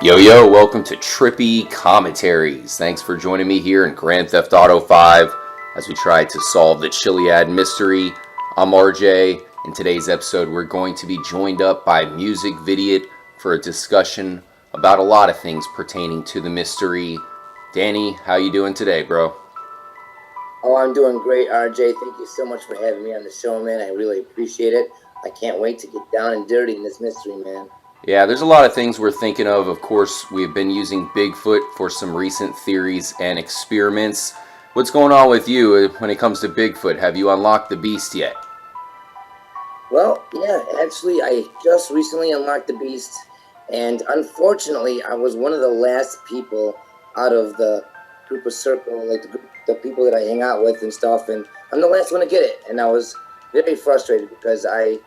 Yo, yo, welcome to Trippy Commentaries. Thanks for joining me here in Grand Theft Auto 5 as we try to solve the Chiliad Mystery. I'm RJ. In today's episode, we're going to be joined up by MusicVidiot for a discussion about a lot of things pertaining to the mystery. Danny, how you doing today, bro? Oh, I'm doing great, RJ. Thank you so much for having me on the show, man. I really appreciate it. I can't wait to get down and dirty in this mystery, man. Yeah, there's a lot of things we're thinking of. Of course, we've been using Bigfoot for some recent theories and experiments. What's going on with you when it comes to Bigfoot? Have you unlocked the beast yet? Well, yeah, actually, I just recently unlocked the beast, and unfortunately, I was one of the last people out of the group of circle, like the people that I hang out with and stuff, and I'm the last one to get it, and I was very frustrated because I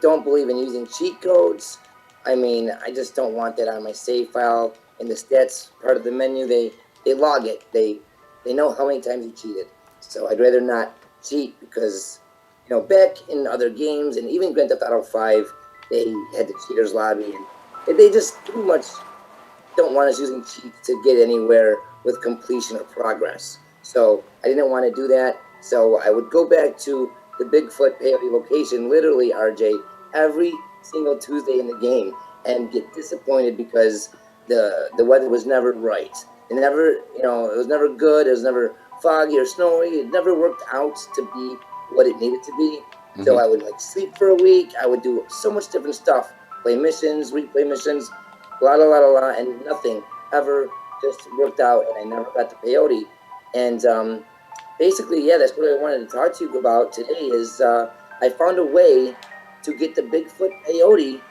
don't believe in using cheat codes. I mean, I just don't want that on my save file. In the stats part of the menu, they log it. They know how many times you cheated. So I'd rather not cheat because, you know, back in other games and even Grand Theft Auto 5, they had the cheaters lobby, and they just too much don't want us using cheats to get anywhere with completion or progress. So I didn't want to do that. So I would go back to the Bigfoot peyote location, literally, RJ, every single Tuesday in the game and get disappointed because the weather was never right. It never, you know, it was never good. It was never foggy or snowy. It never worked out to be what it needed to be. Mm-hmm. So I would like sleep for a week. I would do so much different stuff, play missions, replay missions, blah, blah, blah, blah, and nothing ever just worked out, and I never got the peyote. And basically, yeah, that's what I wanted to talk to you about today is I found a way to get the Bigfoot peyote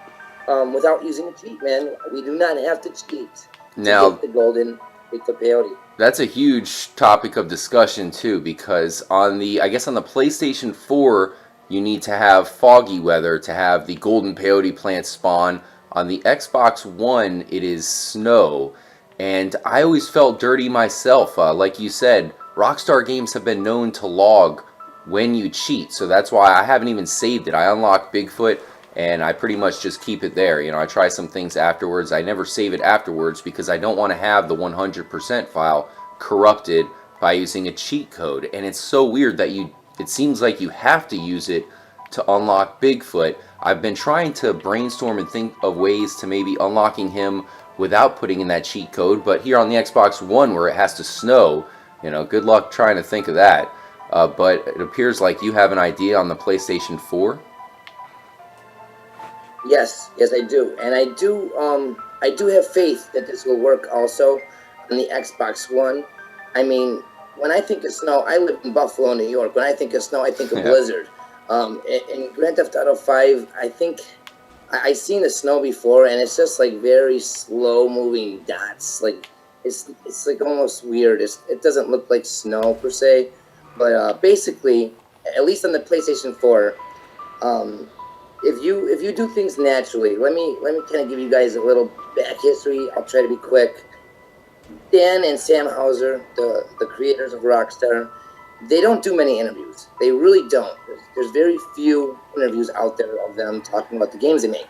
without using a cheat, man. We do not have to cheat to get the golden Bigfoot peyote. That's a huge topic of discussion too, because on the PlayStation 4, you need to have foggy weather to have the golden peyote plant spawn. On the Xbox One, it is snow, and I always felt dirty myself. Like you said, Rockstar games have been known to log when you cheat, so that's why I haven't even saved it. I unlock Bigfoot and I pretty much just keep it there. You know, I try some things afterwards. I never save it afterwards because I don't want to have the 100% file corrupted by using a cheat code. And it's so weird that it seems like you have to use it to unlock Bigfoot. I've been trying to brainstorm and think of ways to maybe unlocking him without putting in that cheat code, but here on the Xbox One where it has to snow, you know, good luck trying to think of that. But it appears like you have an idea on the PlayStation 4. Yes, I do, and I do have faith that this will work also on the Xbox One. I mean, when I think of snow, I live in Buffalo, New York. When I think of snow, I think of blizzard. In Grand Theft Auto 5, I think I've seen the snow before, and it's just like very slow-moving dots. Like it's like almost weird. It doesn't look like snow per se. But basically, at least on the PlayStation 4, if you do things naturally, let me kind of give you guys a little back history. I'll try to be quick. Dan and Sam Houser, the creators of Rockstar, they don't do many interviews. They really don't. There's very few interviews out there of them talking about the games they make.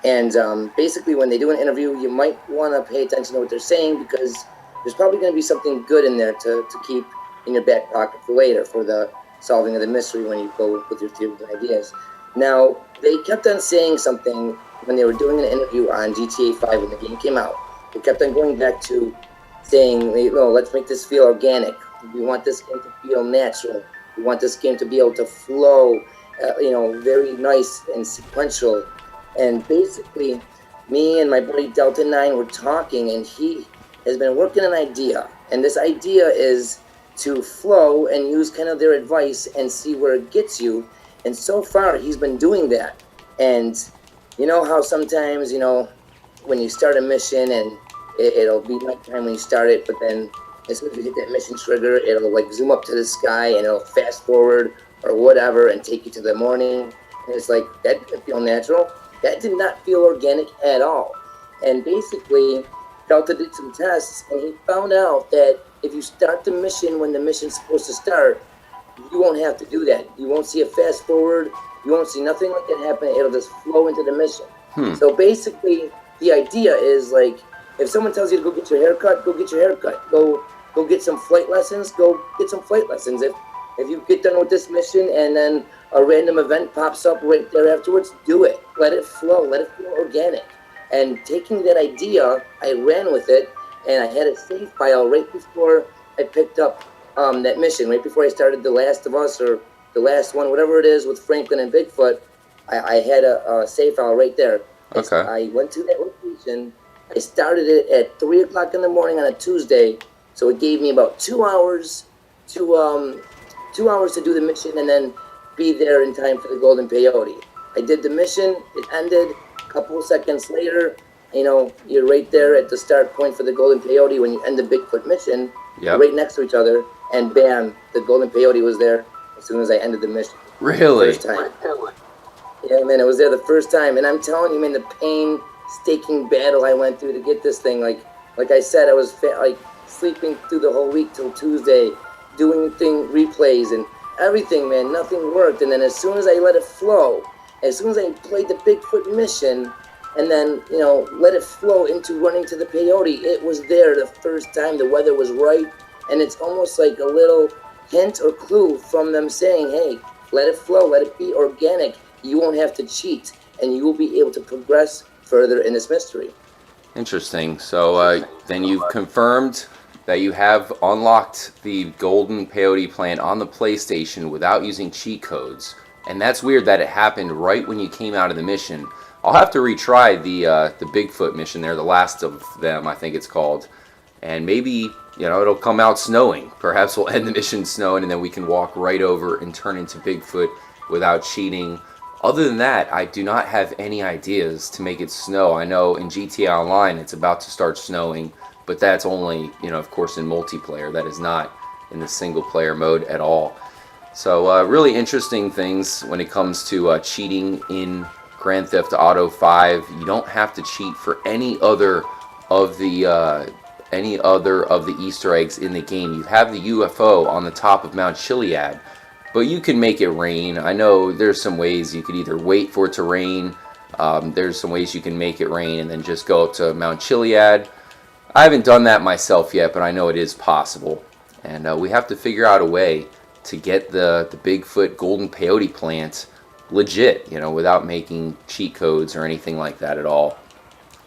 And basically, when they do an interview, you might want to pay attention to what they're saying because there's probably going to be something good in there to keep in your back pocket for later, for the solving of the mystery when you go with your theories and ideas. Now, they kept on saying something when they were doing an interview on GTA 5 when the game came out. They kept on going back to saying, you know, let's make this feel organic. We want this game to feel natural. We want this game to be able to flow, you know, very nice and sequential. And basically, me and my buddy Delta9 were talking, and he has been working an idea. And this idea is to flow and use kind of their advice and see where it gets you. And so far, he's been doing that. And you know how sometimes, you know, when you start a mission and it'll be nighttime when you start it, but then as soon as you hit that mission trigger, it'll like zoom up to the sky and it'll fast forward or whatever and take you to the morning. And it's like, that didn't feel natural. That did not feel organic at all. And basically, Delta did some tests and he found out that if you start the mission when the mission's supposed to start, you won't have to do that. You won't see a fast forward. You won't see nothing like that happen. It'll just flow into the mission. So basically, the idea is like If someone tells you to go get your hair cut, go get your hair cut. Go get some flight lessons. Go get some flight lessons. If you get done with this mission and then a random event pops up right there afterwards, do it. Let it flow. Let it feel organic. And taking that idea, I ran with it, and I had a save file right before I picked up that mission, right before I started The Last of Us or the last one, whatever it is with Franklin and Bigfoot. I had a save file right there. Okay. I went to that location. I started it at 3 o'clock in the morning on a Tuesday, so it gave me about 2 hours to 2 hours to do the mission and then be there in time for the golden peyote. I did the mission. It ended. A couple of seconds later, you know, you're right there at the start point for the golden peyote when you end the Bigfoot mission. Yep. Right next to each other, and bam, the golden peyote was there as soon as I ended the mission. Really? First time. Yeah, man, it was there the first time, and I'm telling you, man, the painstaking battle I went through to get this thing. Like I said, I was sleeping through the whole week till Tuesday, doing replays and everything, man. Nothing worked, and then as soon as I let it flow, as soon as I played the Bigfoot mission, and then, you know, let it flow into running to the peyote, it was there the first time. The weather was right, and it's almost like a little hint or clue from them saying, hey, let it flow, let it be organic. You won't have to cheat, and you will be able to progress further in this mystery. Interesting. So then you've confirmed that you have unlocked the golden peyote plant on the PlayStation without using cheat codes. And that's weird that it happened right when you came out of the mission. I'll have to retry the Bigfoot mission there, the last of them, I think it's called. And maybe, you know, it'll come out snowing. Perhaps we'll end the mission snowing and then we can walk right over and turn into Bigfoot without cheating. Other than that, I do not have any ideas to make it snow. I know in GTA Online it's about to start snowing, but that's only, you know, of course in multiplayer. That is not in the single player mode at all. So really interesting things when it comes to cheating in Grand Theft Auto 5. You don't have to cheat for any other of the Easter eggs in the game. You have the UFO on the top of Mount Chiliad, but you can make it rain. I know there's some ways you could either wait for it to rain. There's some ways you can make it rain and then just go up to Mount Chiliad. I haven't done that myself yet, but I know it is possible. And we have to figure out a way to get the Bigfoot golden peyote plant legit, you know, without making cheat codes or anything like that at all.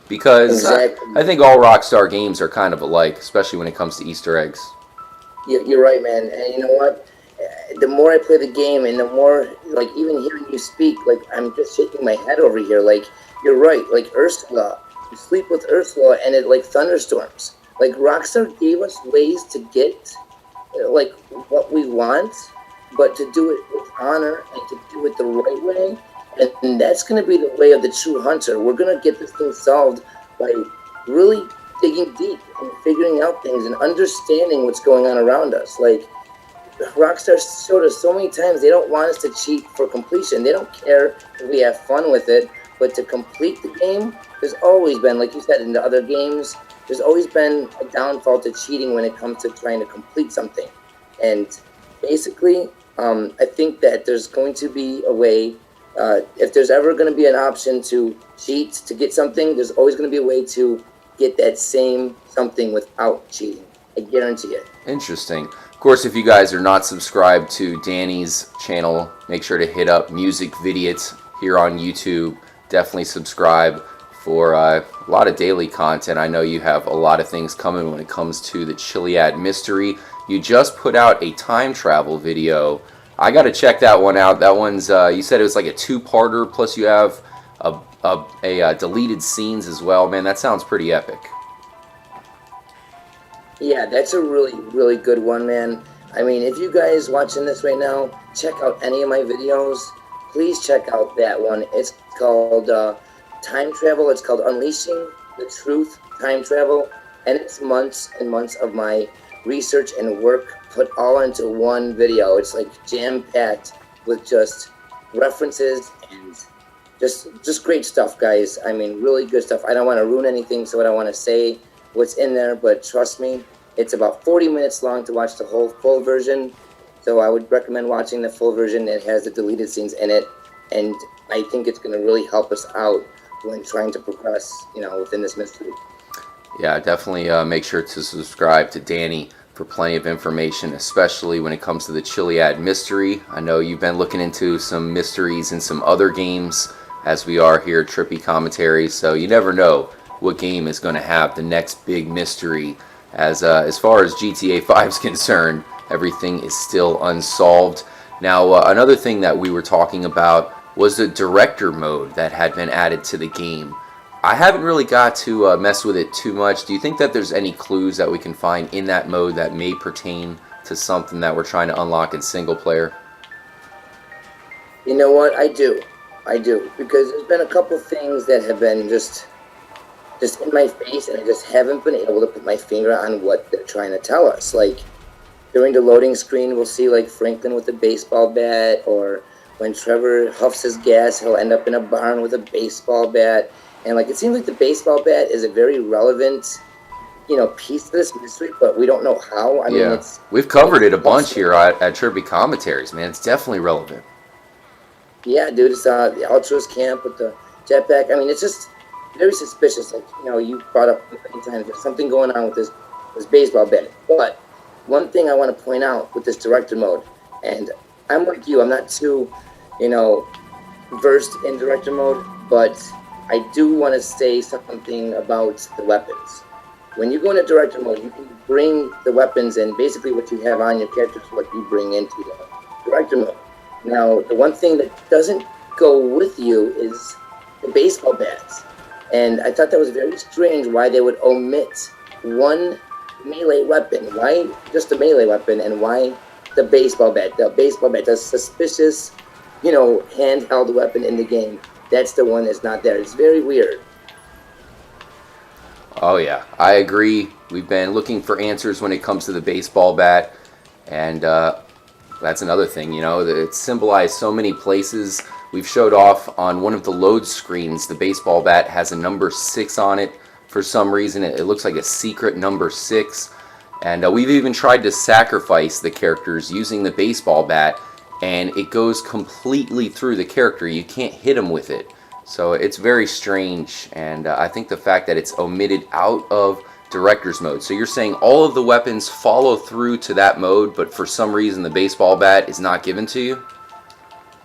Because exactly. I think all Rockstar games are kind of alike, especially when it comes to Easter eggs. You're right, man. And you know what? The more I play the game and the more, like, even hearing you speak, like, I'm just shaking my head over here. Like, you're right. Like, Ursula. You sleep with Ursula and it, like, thunderstorms. Like, Rockstar gave us ways to get, like, what we want, but to do it with honor and to do it the right way. And that's going to be the way of the true hunter. We're going to get this thing solved by really digging deep and figuring out things and understanding what's going on around us. Like, Rockstar showed us so many times they don't want us to cheat for completion. They don't care if we have fun with it, but to complete the game, there's always been, like you said, in the other games, there's always been a downfall to cheating when it comes to trying to complete something. And basically, I think that there's going to be a way, if there's ever going to be an option to cheat to get something, there's always going to be a way to get that same something without cheating. I guarantee it. Interesting. Of course, if you guys are not subscribed to Danny's channel, make sure to hit up MusicVidiot here on YouTube. Definitely subscribe for a lot of daily content. I know you have a lot of things coming when it comes to the Chiliad Mystery. You just put out a time travel video. I got to check that one out. That one's, you said it was like a two-parter, plus you have a deleted scenes as well. Man, that sounds pretty epic. Yeah, that's a really, really good one, man. I mean, if you guys watching this right now, check out any of my videos. Please check out that one. It's called Time Travel. It's called Unleashing the Truth Time Travel. And it's months and months of my research and work put all into one video. It's like jam-packed with just references and just great stuff, guys. I mean, really good stuff. I don't want to ruin anything, so I don't want to say what's in there, but trust me, it's about 40 minutes long to watch the whole full version. So I would recommend watching the full version. It has the deleted scenes in it, and I think it's going to really help us out when trying to progress, you know, within this mystery. Yeah, definitely make sure to subscribe to Danny for plenty of information, especially when it comes to the Chiliad Mystery. I know you've been looking into some mysteries in some other games, as we are here at Trippy Commentaries, so you never know what game is going to have the next big mystery. As far as GTA 5 is concerned, everything is still unsolved. Now, another thing that we were talking about was the director mode that had been added to the game. I haven't really got to mess with it too much. Do you think that there's any clues that we can find in that mode that may pertain to something that we're trying to unlock in single player? You know what? I do, because there's been a couple things that have been just in my face, and I just haven't been able to put my finger on what they're trying to tell us. Like during the loading screen, we'll see like Franklin with a baseball bat, or when Trevor huffs his gas, he'll end up in a barn with a baseball bat. And like it seems like the baseball bat is a very relevant, piece to this mystery, but we don't know how. I mean, we've covered it a bunch here at Trippy Commentaries, man. It's definitely relevant. Yeah, dude, it's the Ultras camp with the jetpack. I mean, it's just very suspicious. Like, you brought up many times, there's something going on with this baseball bat. But one thing I want to point out with this director mode, and I'm like you, I'm not too, versed in director mode, but I do want to say something about the weapons. When you go into director mode, you can bring the weapons, and basically what you have on your character is what you bring into the director mode. Now, the one thing that doesn't go with you is the baseball bats. And I thought that was very strange why they would omit one melee weapon. Why just a melee weapon, and why the baseball bat? The baseball bat, the suspicious, handheld weapon in the game. That's the one that's not there. It's very weird. Oh yeah, I agree. We've been looking for answers when it comes to the baseball bat, and that's another thing, that it's symbolized so many places. We've showed off on one of the load screens, the baseball bat has a number 6 on it. For some reason, it looks like a secret number 6. And we've even tried to sacrifice the characters using the baseball bat, and it goes completely through the character. You can't hit him with it. So it's very strange, and I think the fact that it's omitted out of director's mode. So you're saying all of the weapons follow through to that mode, but for some reason the baseball bat is not given to you?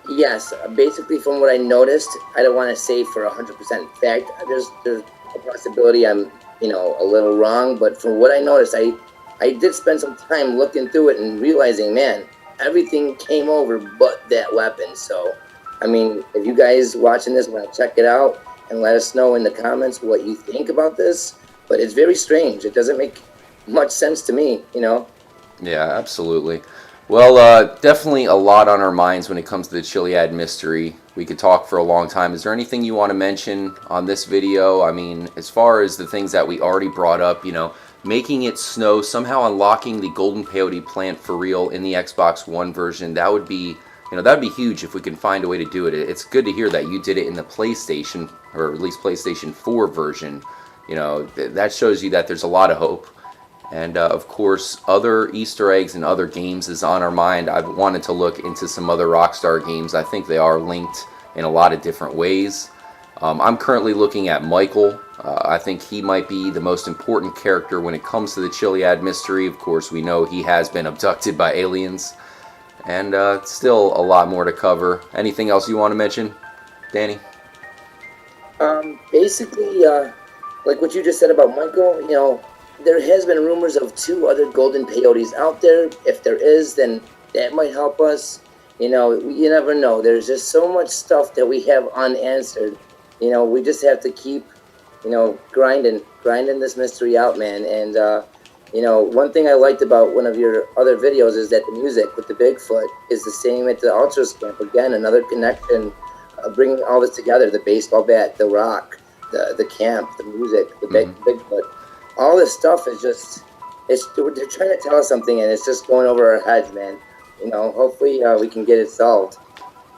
Yes, basically from what I noticed, I don't want to say for 100% fact. There's a possibility I'm, a little wrong, but from what I noticed, I did spend some time looking through it and realizing, man, everything came over but that weapon. So, I mean, if you guys watching this want to check it out and let us know in the comments what you think about this, but it's very strange. It doesn't make much sense to me, Yeah, absolutely. Well, definitely a lot on our minds when it comes to the Chiliad Mystery. We could talk for a long time. Is there anything you want to mention on this video? I mean, as far as the things that we already brought up, making it snow, somehow unlocking the golden peyote plant for real in the Xbox One version, that would be, that'd be huge if we can find a way to do it. It's good to hear that you did it in the PlayStation, or at least PlayStation 4 version. That shows you that there's a lot of hope. And of course, other Easter eggs and other games is on our mind. I've wanted to look into some other Rockstar games. I think they are linked in a lot of different ways. I'm currently looking at Michael. I think he might be the most important character when it comes to the Chiliad Mystery. Of course, we know he has been abducted by aliens. And still a lot more to cover. Anything else you want to mention, Danny? Basically, like what you just said about Michael, there has been rumors of 2 other golden peyotes out there. If there is, then that might help us. You never know. There's just so much stuff that we have unanswered. We just have to keep, grinding this mystery out, man. And, one thing I liked about one of your other videos is that the music with the Bigfoot is the same at the Ultras camp. Again, another connection, bringing all this together, the baseball bat, the rock, the camp, the music, the Bigfoot. All this stuff is just, they're trying to tell us something, and it's just going over our heads, man. Hopefully we can get it solved.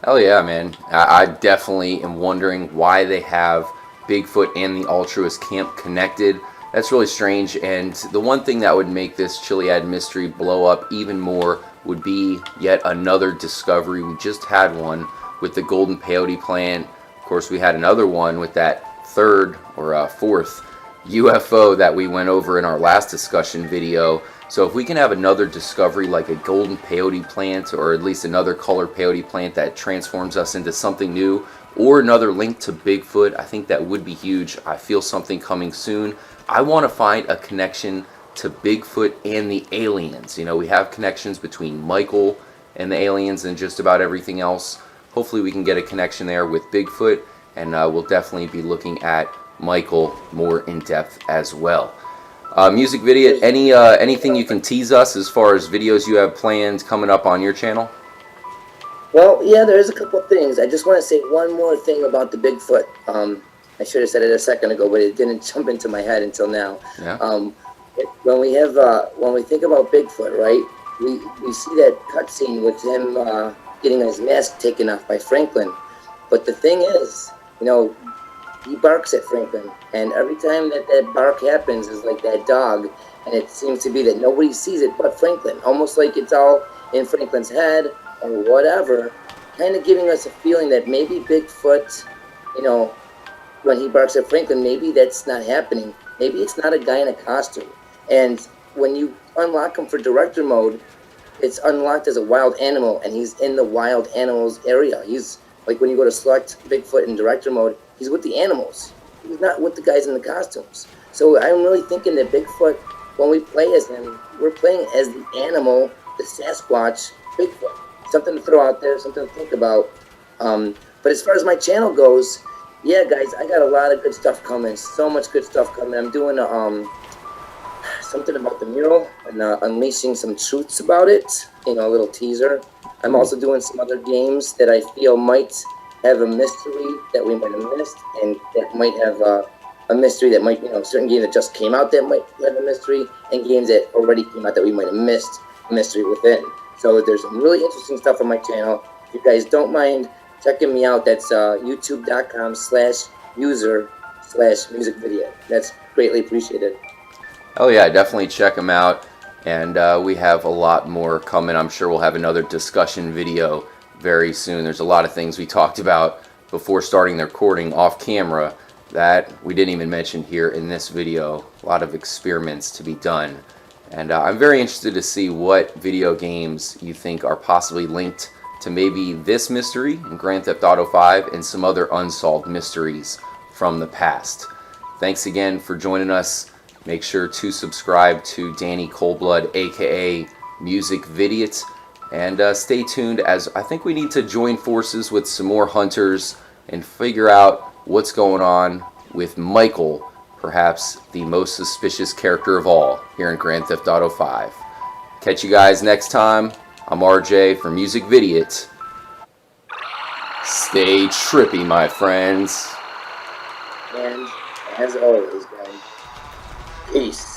Hell yeah, man. I definitely am wondering why they have Bigfoot and the Altruist camp connected. That's really strange, and the one thing that would make this Chiliad Mystery blow up even more would be yet another discovery. We just had one with the golden peyote plant. Of course, we had another one with that 3rd or 4th UFO that we went over in our last discussion video. So if we can have another discovery like a golden peyote plant, or at least another colored peyote plant that transforms us into something new, or another link to Bigfoot, I think that would be huge. I feel something coming soon. I want to find a connection to Bigfoot and the aliens. You know, we have connections between Michael and the aliens and just about everything else. Hopefully we can get a connection there with Bigfoot, and we'll definitely be looking at Michael more in depth as well. MusicVidiot, anything you can tease us as far as videos you have planned coming up on your channel? Well, yeah, there's a couple things. I just want to say one more thing about the Bigfoot. I should have said it a second ago, but it didn't jump into my head until now. Yeah. When we think about Bigfoot, right? We see that cutscene with him getting his mask taken off by Franklin. But the thing is, you know, he barks at Franklin, and every time that bark happens is like that dog, and it seems to be that nobody sees it but Franklin, almost like it's all in Franklin's head or whatever, kind of giving us a feeling that maybe Bigfoot, you know, when he barks at Franklin, maybe that's not happening. Maybe it's not a guy in a costume. And when you unlock him for director mode, it's unlocked as a wild animal, and he's in the wild animals area. He's like, when you go to select Bigfoot in director mode, he's with the animals. He's not with the guys in the costumes. So I'm really thinking that Bigfoot, when we play as him, we're playing as the animal, the Sasquatch, Bigfoot. Something to throw out there, something to think about. But as far as my channel goes, yeah, guys, I got a lot of good stuff coming. So much good stuff coming. I'm doing something about the mural and unleashing some truths about it. You know, a little teaser. I'm also doing some other games that I feel might have a mystery that we might have missed, and that might have a mystery that might, you know, certain games that just came out that might have a mystery, and games that already came out that we might have missed a mystery within. So there's some really interesting stuff on my channel. If you guys don't mind checking me out, that's youtube.com/user/MusicVidiot. That's greatly appreciated. Oh yeah, definitely check them out. And we have a lot more coming. I'm sure we'll have another discussion video very soon. There's a lot of things we talked about before starting the recording off camera that we didn't even mention here in this video. A lot of experiments to be done. And I'm very interested to see what video games you think are possibly linked to maybe this mystery in Grand Theft Auto 5 and some other unsolved mysteries from the past. Thanks again for joining us. Make sure to subscribe to Danny ColdBlood, aka MusicVidiot, and stay tuned, as I think we need to join forces with some more hunters and figure out what's going on with Michael, perhaps the most suspicious character of all here in Grand Theft Auto 5. Catch you guys next time. I'm RJ from MusicVidiot. Stay trippy, my friends. And as always, guys, peace.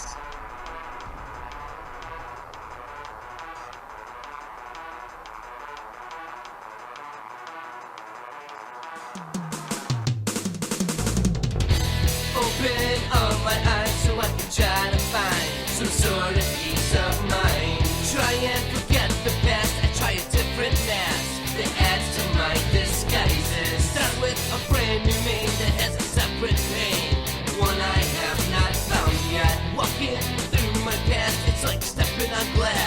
Open all my eyes so I can try to find some sort of peace of mind. Try and forget the past, I try a different mask that adds to my disguises. Start with a brand new name that has a separate pain, one I have not found yet. Walking through my past, it's like stepping on glass.